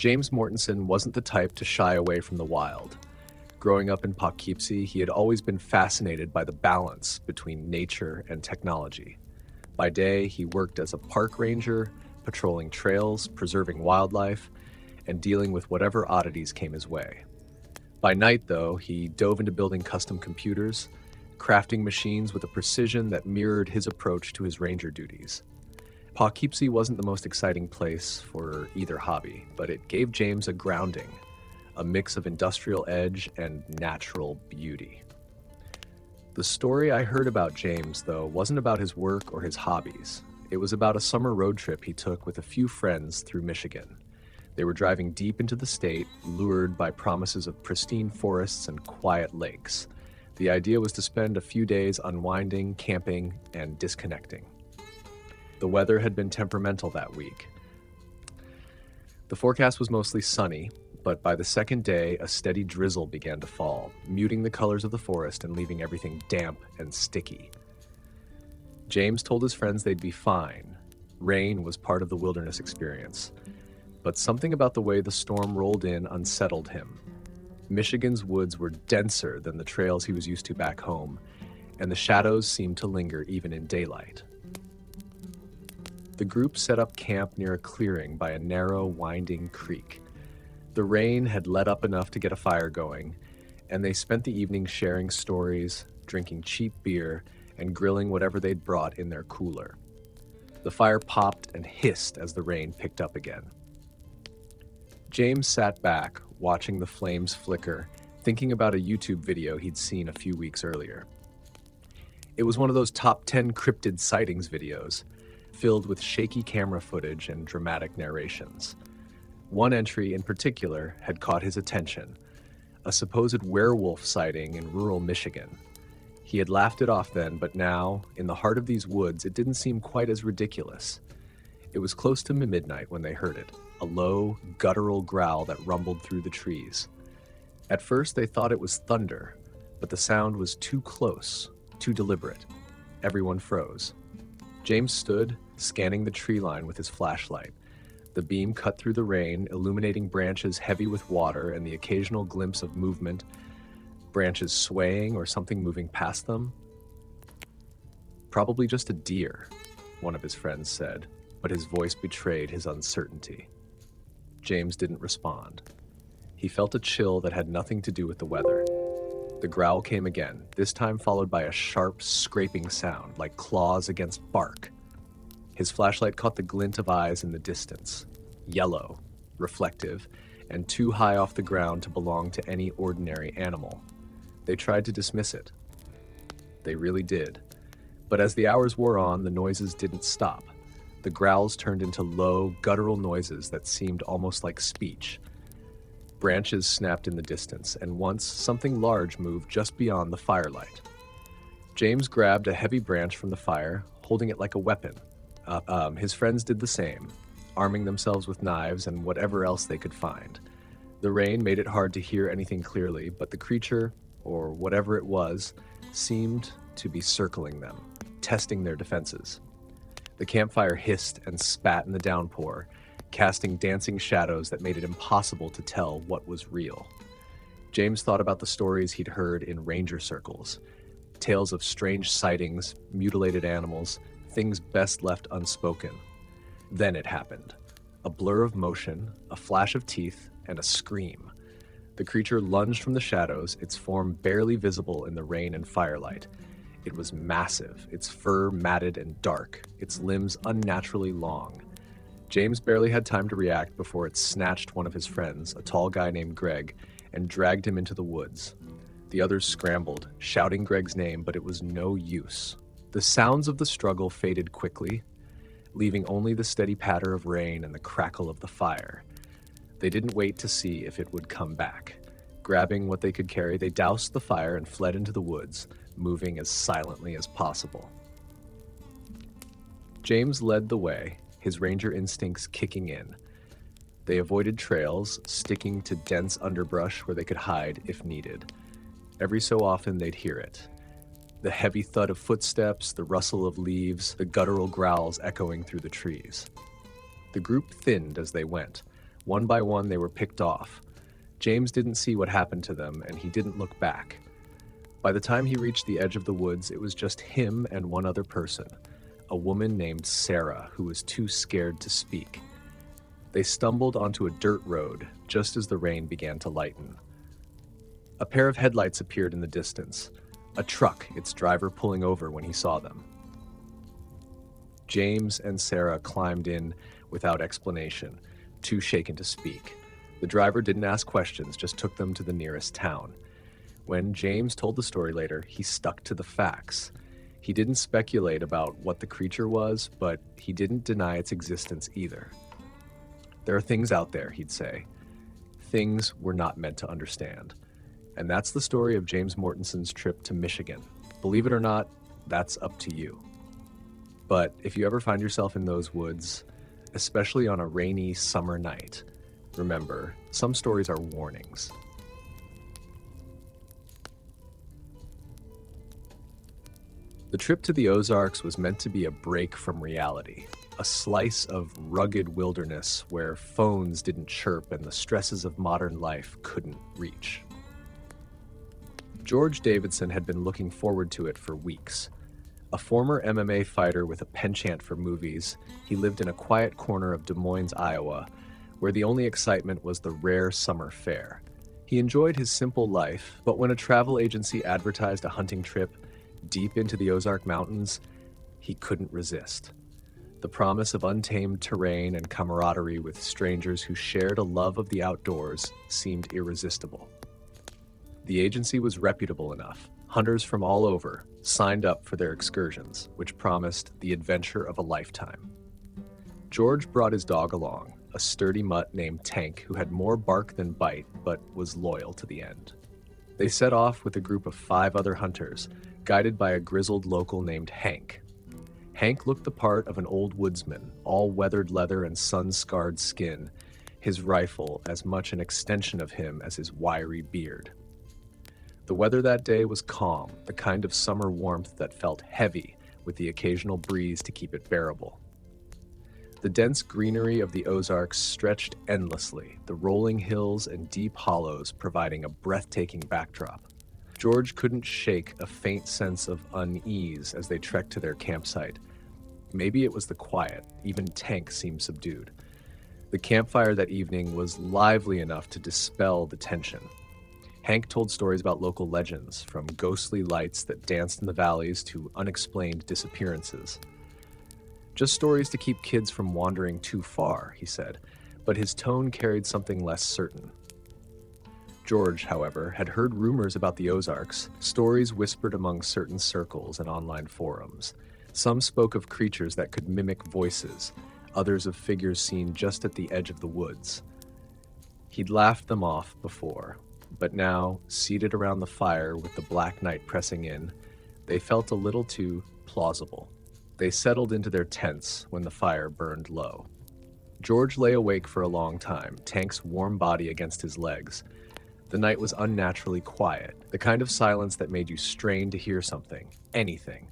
James Mortensen wasn't the type to shy away from the wild. Growing up in Poughkeepsie, he had always been fascinated by the balance between nature and technology. By day, he worked as a park ranger, patrolling trails, preserving wildlife, and dealing with whatever oddities came his way. By night, though, he dove into building custom computers, crafting machines with a precision that mirrored his approach to his ranger duties. Poughkeepsie wasn't the most exciting place for either hobby, but it gave James a grounding, a mix of industrial edge and natural beauty. The story I heard about James, though, wasn't about his work or his hobbies. It was about a summer road trip he took with a few friends through Michigan. They were driving deep into the state, lured by promises of pristine forests and quiet lakes. The idea was to spend a few days unwinding, camping, and disconnecting. The weather had been temperamental that week. The forecast was mostly sunny, but by the second day, a steady drizzle began to fall, muting the colors of the forest and leaving everything damp and sticky. James told his friends they'd be fine. Rain was part of the wilderness experience. But something about the way the storm rolled in unsettled him. Michigan's woods were denser than the trails he was used to back home, and the shadows seemed to linger even in daylight. The group set up camp near a clearing by a narrow, winding creek. The rain had let up enough to get a fire going, and they spent the evening sharing stories, drinking cheap beer, and grilling whatever they'd brought in their cooler. The fire popped and hissed as the rain picked up again. James sat back, watching the flames flicker, thinking about a YouTube video he'd seen a few weeks earlier. It was one of those top 10 cryptid sightings videos, filled with shaky camera footage and dramatic narrations. One entry in particular had caught his attention, a supposed werewolf sighting in rural Michigan. He had laughed it off then, but now, in the heart of these woods, it didn't seem quite as ridiculous. It was close to midnight when they heard it, a low, guttural growl that rumbled through the trees. At first, they thought it was thunder, but the sound was too close, too deliberate. Everyone froze. James stood, scanning the tree line with his flashlight. The beam cut through the rain, illuminating branches heavy with water and the occasional glimpse of movement, branches swaying or something moving past them. "Probably just a deer," one of his friends said, but his voice betrayed his uncertainty. James didn't respond. He felt a chill that had nothing to do with the weather. The growl came again, this time followed by a sharp, scraping sound, like claws against bark. His flashlight caught the glint of eyes in the distance, yellow, reflective, and too high off the ground to belong to any ordinary animal. They tried to dismiss it. They really did. But as the hours wore on, the noises didn't stop. The growls turned into low, guttural noises that seemed almost like speech. Branches snapped in the distance, and once something large moved just beyond the firelight. James grabbed a heavy branch from the fire, holding it like a weapon. His friends did the same, arming themselves with knives and whatever else they could find. The rain made it hard to hear anything clearly, but the creature, or whatever it was, seemed to be circling them, testing their defenses. The campfire hissed and spat in the downpour, casting dancing shadows that made it impossible to tell what was real. James thought about the stories he'd heard in ranger circles, tales of strange sightings, mutilated animals, things best left unspoken. Then it happened. A blur of motion, a flash of teeth, and a scream. The creature lunged from the shadows, its form barely visible in the rain and firelight. It was massive, its fur matted and dark, its limbs unnaturally long. James barely had time to react before it snatched one of his friends, a tall guy named Greg, and dragged him into the woods. The others scrambled, shouting Greg's name, but it was no use. The sounds of the struggle faded quickly, leaving only the steady patter of rain and the crackle of the fire. They didn't wait to see if it would come back. Grabbing what they could carry, they doused the fire and fled into the woods, moving as silently as possible. James led the way, his ranger instincts kicking in. They avoided trails, sticking to dense underbrush where they could hide if needed. Every so often they'd hear it. The heavy thud of footsteps, the rustle of leaves, the guttural growls echoing through the trees. The group thinned as they went. One by one, they were picked off. James didn't see what happened to them, and he didn't look back. By the time he reached the edge of the woods, it was just him and one other person, a woman named Sarah, who was too scared to speak. They stumbled onto a dirt road just as the rain began to lighten. A pair of headlights appeared in the distance, a truck, its driver pulling over when he saw them. James and Sarah climbed in without explanation, too shaken to speak. The driver didn't ask questions, just took them to the nearest town. When James told the story later, he stuck to the facts. He didn't speculate about what the creature was, but he didn't deny its existence either. There are things out there, he'd say. Things we're not meant to understand. And that's the story of James Mortenson's trip to Michigan. Believe it or not, that's up to you. But if you ever find yourself in those woods, especially on a rainy summer night, remember, some stories are warnings. The trip to the Ozarks was meant to be a break from reality, a slice of rugged wilderness where phones didn't chirp and the stresses of modern life couldn't reach. George Davidson had been looking forward to it for weeks. A former MMA fighter with a penchant for movies, he lived in a quiet corner of Des Moines, Iowa, where the only excitement was the rare summer fair. He enjoyed his simple life, but when a travel agency advertised a hunting trip deep into the Ozark Mountains, he couldn't resist. The promise of untamed terrain and camaraderie with strangers who shared a love of the outdoors seemed irresistible. The agency was reputable enough. Hunters from all over signed up for their excursions, which promised the adventure of a lifetime. George brought his dog along, a sturdy mutt named Tank who had more bark than bite, but was loyal to the end. They set off with a group of 5 other hunters, guided by a grizzled local named Hank. Hank looked the part of an old woodsman, all weathered leather and sun-scarred skin, his rifle as much an extension of him as his wiry beard. The weather that day was calm, the kind of summer warmth that felt heavy, with the occasional breeze to keep it bearable. The dense greenery of the Ozarks stretched endlessly, the rolling hills and deep hollows providing a breathtaking backdrop. George couldn't shake a faint sense of unease as they trekked to their campsite. Maybe it was the quiet, even Tank seemed subdued. The campfire that evening was lively enough to dispel the tension. Hank told stories about local legends, from ghostly lights that danced in the valleys to unexplained disappearances. Just stories to keep kids from wandering too far, he said, but his tone carried something less certain. George, however, had heard rumors about the Ozarks, stories whispered among certain circles and online forums. Some spoke of creatures that could mimic voices, others of figures seen just at the edge of the woods. He'd laughed them off before, but now, seated around the fire with the black night pressing in, they felt a little too plausible. They settled into their tents when the fire burned low. George lay awake for a long time, Tank's warm body against his legs. The night was unnaturally quiet, the kind of silence that made you strain to hear something, anything.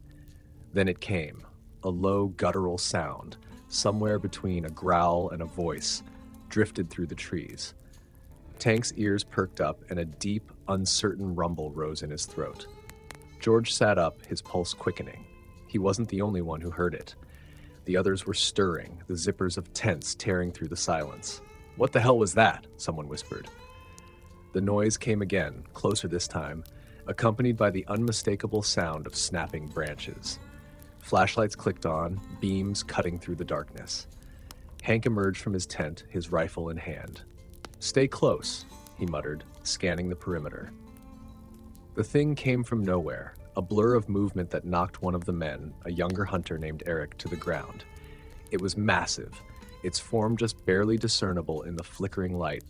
Then it came, a low guttural sound, somewhere between a growl and a voice, drifted through the trees. Tank's ears perked up and a deep, uncertain rumble rose in his throat. George sat up, his pulse quickening. He wasn't the only one who heard it. The others were stirring, the zippers of tents tearing through the silence. "What the hell was that?" someone whispered. The noise came again, closer this time, accompanied by the unmistakable sound of snapping branches. Flashlights clicked on, beams cutting through the darkness. Hank emerged from his tent, his rifle in hand. "Stay close," he muttered, scanning the perimeter. The thing came from nowhere, a blur of movement that knocked one of the men, a younger hunter named Eric, to the ground. It was massive, its form just barely discernible in the flickering light.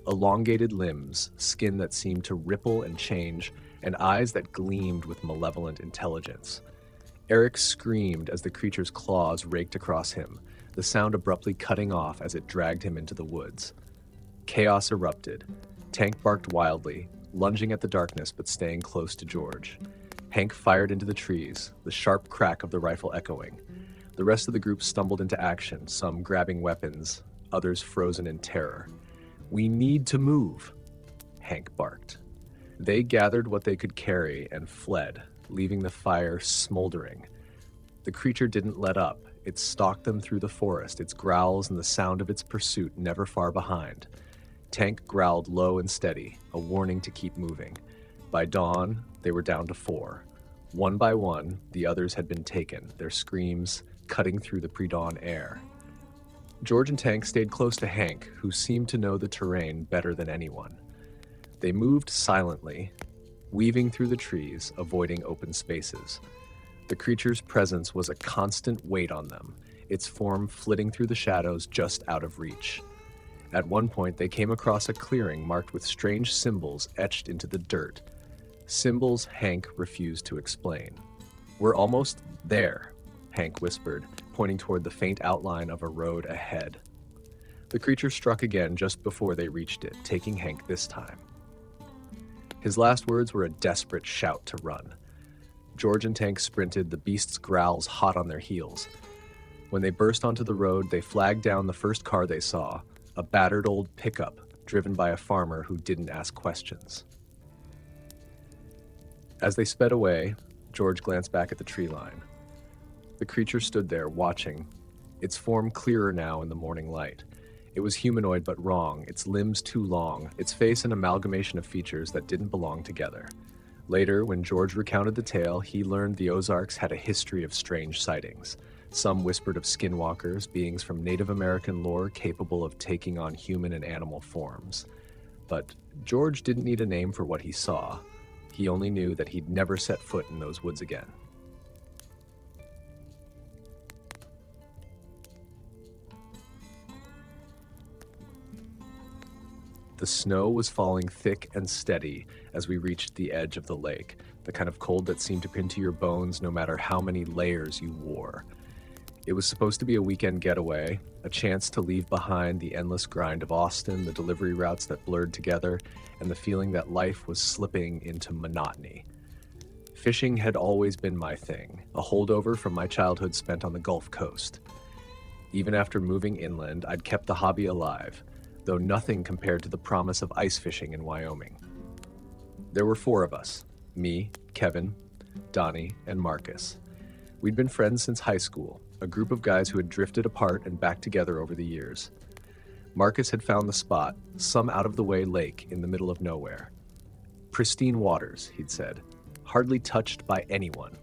Elongated limbs, skin that seemed to ripple and change, and eyes that gleamed with malevolent intelligence. Eric screamed as the creature's claws raked across him, the sound abruptly cutting off as it dragged him into the woods. Chaos erupted. Tank barked wildly, lunging at the darkness but staying close to George. Hank fired into the trees, the sharp crack of the rifle echoing. The rest of the group stumbled into action, some grabbing weapons, others frozen in terror. "We need to move," Hank barked. They gathered what they could carry and fled, leaving the fire smoldering. The creature didn't let up. It stalked them through the forest, its growls and the sound of its pursuit never far behind. Tank growled low and steady, a warning to keep moving. By dawn, they were down to 4. One by one, the others had been taken, their screams cutting through the pre-dawn air. George and Tank stayed close to Hank, who seemed to know the terrain better than anyone. They moved silently, weaving through the trees, avoiding open spaces. The creature's presence was a constant weight on them, its form flitting through the shadows just out of reach. At one point, they came across a clearing marked with strange symbols etched into the dirt. Symbols Hank refused to explain. "We're almost there," Hank whispered, pointing toward the faint outline of a road ahead. The creature struck again just before they reached it, taking Hank this time. His last words were a desperate shout to run. George and Tank sprinted, the beast's growls hot on their heels. When they burst onto the road, they flagged down the first car they saw, a battered old pickup driven by a farmer who didn't ask questions. As they sped away, George glanced back at the tree line. The creature stood there, watching, its form clearer now in the morning light. It was humanoid but wrong, its limbs too long, its face an amalgamation of features that didn't belong together. Later, when George recounted the tale, he learned the Ozarks had a history of strange sightings. Some whispered of skinwalkers, beings from Native American lore capable of taking on human and animal forms. But George didn't need a name for what he saw. He only knew that he'd never set foot in those woods again. The snow was falling thick and steady as we reached the edge of the lake, the kind of cold that seemed to pin to your bones no matter how many layers you wore. It was supposed to be a weekend getaway, a chance to leave behind the endless grind of Austin, the delivery routes that blurred together, and the feeling that life was slipping into monotony. Fishing had always been my thing, a holdover from my childhood spent on the Gulf Coast. Even after moving inland, I'd kept the hobby alive, though nothing compared to the promise of ice fishing in Wyoming. There were 4 of us, me, Kevin, Donnie, and Marcus. We'd been friends since high school, a group of guys who had drifted apart and back together over the years. Marcus had found the spot, some out-of-the-way lake in the middle of nowhere. Pristine waters, he'd said, hardly touched by anyone.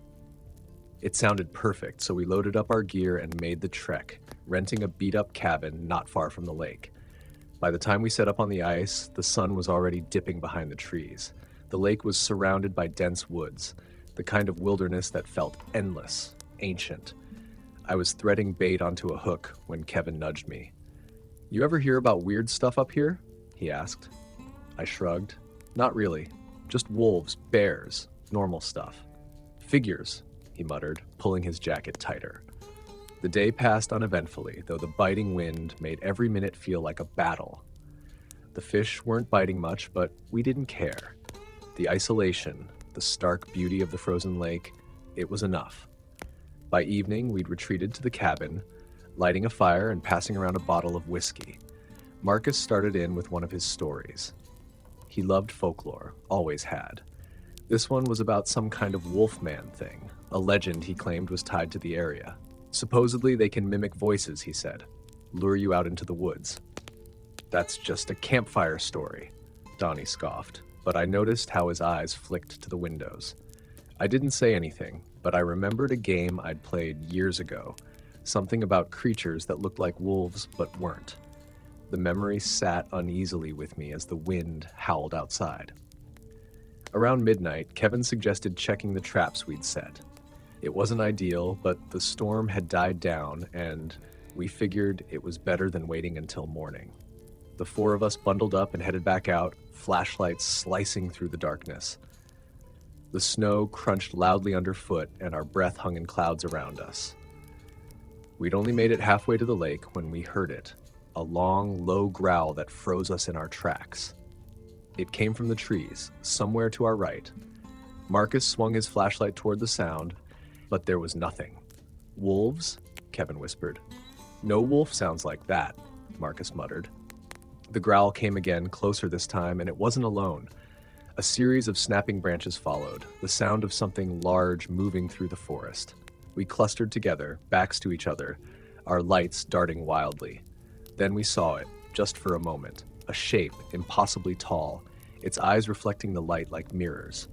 It sounded perfect, so we loaded up our gear and made the trek, renting a beat-up cabin not far from the lake. By the time we set up on the ice, the sun was already dipping behind the trees. The lake was surrounded by dense woods, the kind of wilderness that felt endless, ancient. I was threading bait onto a hook when Kevin nudged me. "You ever hear about weird stuff up here?" he asked. I shrugged. "Not really. Just wolves, bears, normal stuff." "Figures," he muttered, pulling his jacket tighter. The day passed uneventfully, though the biting wind made every minute feel like a battle. The fish weren't biting much, but we didn't care. The isolation, the stark beauty of the frozen lake, it was enough. By evening, we'd retreated to the cabin, lighting a fire and passing around a bottle of whiskey. Marcus started in with one of his stories. He loved folklore, always had. This one was about some kind of wolfman thing, a legend he claimed was tied to the area. Supposedly they can mimic voices, he said, lure you out into the woods. "That's just a campfire story," Donnie scoffed, but I noticed how his eyes flicked to the windows. I didn't say anything, but I remembered a game I'd played years ago, something about creatures that looked like wolves but weren't. The memory sat uneasily with me as the wind howled outside. Around midnight, Kevin suggested checking the traps we'd set. It wasn't ideal, but the storm had died down, and we figured it was better than waiting until morning. The 4 of us bundled up and headed back out, flashlights slicing through the darkness. The snow crunched loudly underfoot, and our breath hung in clouds around us. We'd only made it halfway to the lake when we heard it, a long, low growl that froze us in our tracks. It came from the trees, somewhere to our right. Marcus swung his flashlight toward the sound, but there was nothing. "Wolves?" Kevin whispered. "No wolf sounds like that." Marcus muttered. The growl came again, closer this time, and it wasn't alone. A series of snapping branches followed, the sound of something large moving through the forest. We clustered together, backs to each other, our lights darting wildly. Then we saw it, just for a moment, a shape, impossibly tall, its eyes reflecting the light like mirrors.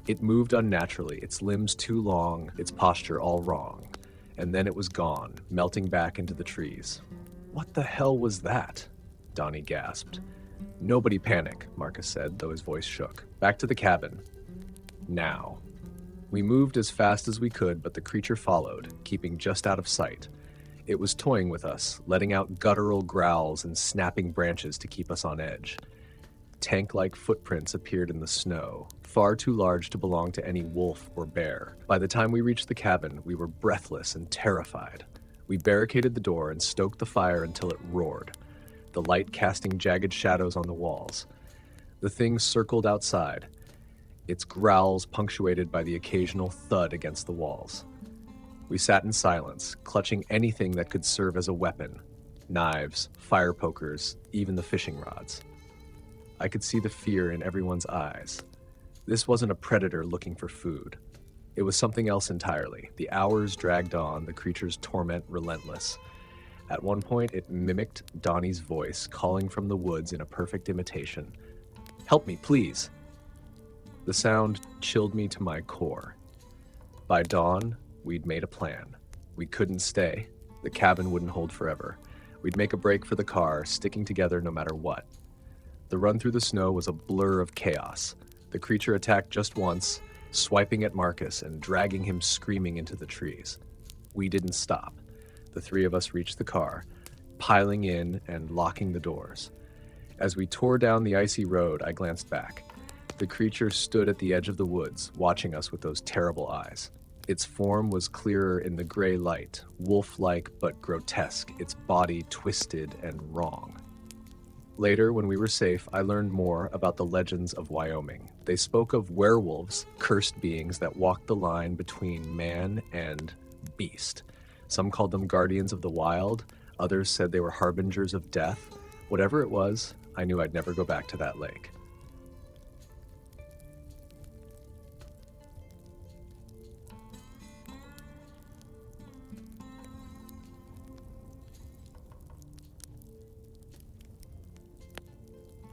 It moved unnaturally, its limbs too long, its posture all wrong. And then it was gone, melting back into the trees. "What the hell was that?" Donnie gasped. "Nobody panic," Marcus said, though his voice shook. "Back to the cabin. Now." We moved as fast as we could, but the creature followed, keeping just out of sight. It was toying with us, letting out guttural growls and snapping branches to keep us on edge. Tank-like footprints appeared in the snow, far too large to belong to any wolf or bear. By the time we reached the cabin, we were breathless and terrified. We barricaded the door and stoked the fire until it roared, the light casting jagged shadows on the walls. The thing circled outside, its growls punctuated by the occasional thud against the walls. We sat in silence, clutching anything that could serve as a weapon: knives, fire pokers, even the fishing rods. I could see the fear in everyone's eyes. This wasn't a predator looking for food. It was something else entirely. The hours dragged on, the creature's torment relentless. At one point, it mimicked Donnie's voice, calling from the woods in a perfect imitation. "Help me, please." The sound chilled me to my core. By dawn, we'd made a plan. We couldn't stay. The cabin wouldn't hold forever. We'd make a break for the car, sticking together no matter what. The run through the snow was a blur of chaos. The creature attacked just once, swiping at Marcus and dragging him screaming into the trees. We didn't stop. The three of us reached the car, piling in and locking the doors. As we tore down the icy road, I glanced back. The creature stood at the edge of the woods, watching us with those terrible eyes. Its form was clearer in the gray light, wolf-like but grotesque, its body twisted and wrong. Later, when we were safe, I learned more about the legends of Wyoming. They spoke of werewolves, cursed beings that walked the line between man and beast. Some called them guardians of the wild, others said they were harbingers of death. Whatever it was, I knew I'd never go back to that lake.